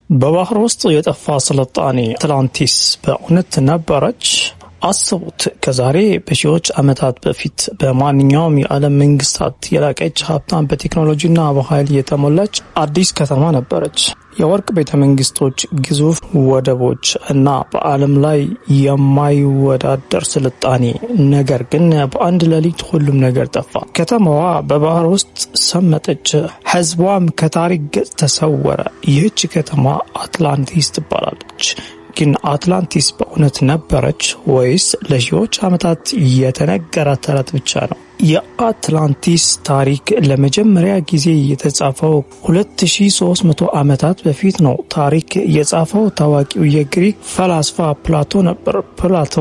በባህር ውስጥ የጠፋ ስልጣኔ አትላንቲስ በእውነት ነበረች? አስቡት። ከዛሬ በሺዎች ዓመታት በፊት በማንኛውም የዓለም መንግስታት የላቀች ሀብታም፣ በቴክኖሎጂና በኃይል የተሞላች አዲስ ከተማ ነበረች። የወርቅ ቤተ መንግስቶች፣ ግዙፍ ወደቦች እና በዓለም ላይ የማይወዳደር ስልጣኔ። ነገር ግን በአንድ ሌሊት ሁሉም ነገር ጠፋ። ከተማዋ በባህር ውስጥ ሰመጠች፣ ህዝቧም ከታሪክ ገጽ ተሰወረ። ይህች ከተማ አትላንቲስ ትባላለች። ግን አትላንቲስ በእውነት ነበረች ወይስ ለሺዎች ዓመታት የተነገረ ተረት ብቻ ነው? የአትላንቲስ ታሪክ ለመጀመሪያ ጊዜ የተጻፈው 2300 ዓመታት በፊት ነው። ታሪክ የጻፈው ታዋቂው የግሪክ ፈላስፋ ፕላቶ ነበር። ፕላቶ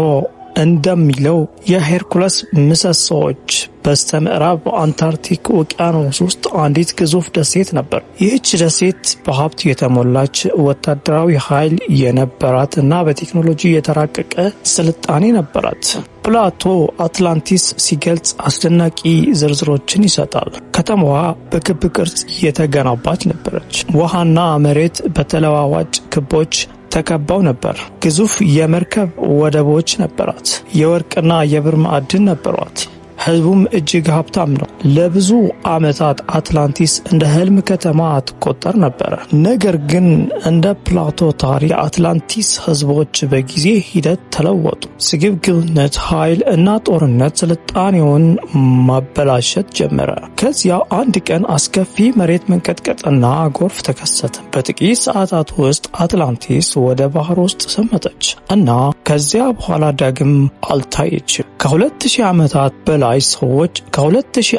እንደሚለው የሄርኩለስ ምሰሶዎች በስተምዕራብ በአንታርክቲክ ውቅያኖስ ውስጥ አንዲት ግዙፍ ደሴት ነበር። ይህች ደሴት በሀብት የተሞላች፣ ወታደራዊ ኃይል የነበራት እና በቴክኖሎጂ የተራቀቀ ስልጣኔ ነበራት። ፕላቶ አትላንቲስ ሲገልጽ አስደናቂ ዝርዝሮችን ይሰጣል። ከተማዋ በክብ ቅርጽ የተገነባች ነበረች። ውሃና መሬት በተለዋዋጭ ክቦች ተከባው ነበር። ግዙፍ የመርከብ ወደቦች ነበራት። የወርቅና የብር ማዕድን ነበሯት። ህዝቡም እጅግ ሀብታም ነው። ለብዙ ዓመታት አትላንቲስ እንደ ህልም ከተማ ትቆጠር ነበር። ነገር ግን እንደ ፕላቶ ታሪክ የአትላንቲስ ህዝቦች በጊዜ ሂደት ተለወጡ። ስግብግብነት፣ ኃይል እና ጦርነት ስልጣኔውን ማበላሸት ጀመረ። ከዚያ አንድ ቀን አስከፊ መሬት መንቀጥቀጥና ጎርፍ ተከሰተ። በጥቂት ሰዓታት ውስጥ አትላንቲስ ወደ ባህር ውስጥ ሰመጠች እና ከዚያ በኋላ ዳግም አልታየችም። ከ2000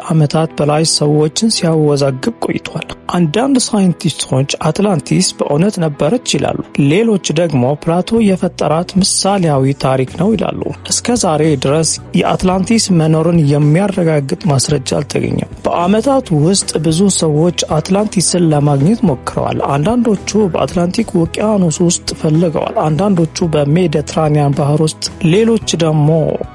ዓመታት በላይ ሰዎችን ሲያወዛግብ ቆይቷል። አንዳንድ ሳይንቲስቶች አትላንቲስ በእውነት ነበረች ይላሉ። ሌሎች ደግሞ ፕላቶ የፈጠራት ምሳሌያዊ ታሪክ ነው ይላሉ። እስከ ዛሬ ድረስ የአትላንቲስ መኖርን የሚያረጋግጥ ማስረጃ አልተገኘም። በዓመታት ውስጥ ብዙ ሰዎች አትላንቲስን ለማግኘት ሞክረዋል። አንዳንዶቹ በአትላንቲክ ውቅያኖስ ውስጥ ፈልገዋል፣ አንዳንዶቹ በሜዲትራኒያን ባህር ውስጥ፣ ሌሎች ደግሞ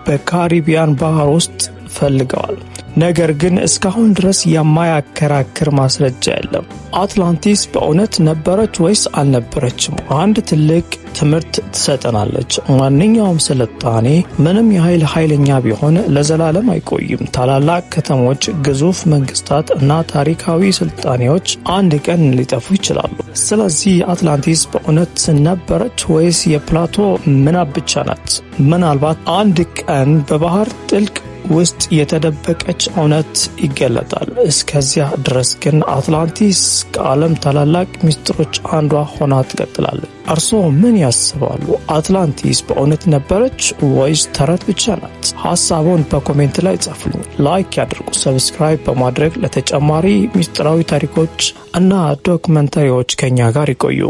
በካሪቢያን ባህር ውስጥ ፈልገዋል። ነገር ግን እስካሁን ድረስ የማያከራክር ማስረጃ የለም። አትላንቲስ በእውነት ነበረች ወይስ አልነበረችም? አንድ ትልቅ ትምህርት ትሰጠናለች። ማንኛውም ስልጣኔ ምንም ያህል ኃይለኛ ቢሆን ለዘላለም አይቆይም። ታላላቅ ከተሞች፣ ግዙፍ መንግስታት እና ታሪካዊ ስልጣኔዎች አንድ ቀን ሊጠፉ ይችላሉ። ስለዚህ አትላንቲስ በእውነት ነበረች ወይስ የፕላቶ ምናብ ብቻ ናት? ምናልባት አንድ ቀን በባህር ጥልቅ ውስጥ የተደበቀች እውነት ይገለጣል። እስከዚያ ድረስ ግን አትላንቲስ ከዓለም ታላላቅ ሚስጥሮች አንዷ ሆና ትቀጥላለች። እርስዎ ምን ያስባሉ? አትላንቲስ በእውነት ነበረች ወይስ ተረት ብቻ ናት? ሐሳቡን በኮሜንት ላይ ጻፉልኝ። ላይክ ያድርጉ። ሰብስክራይብ በማድረግ ለተጨማሪ ሚስጥራዊ ታሪኮች እና ዶክመንተሪዎች ከኛ ጋር ይቆዩ።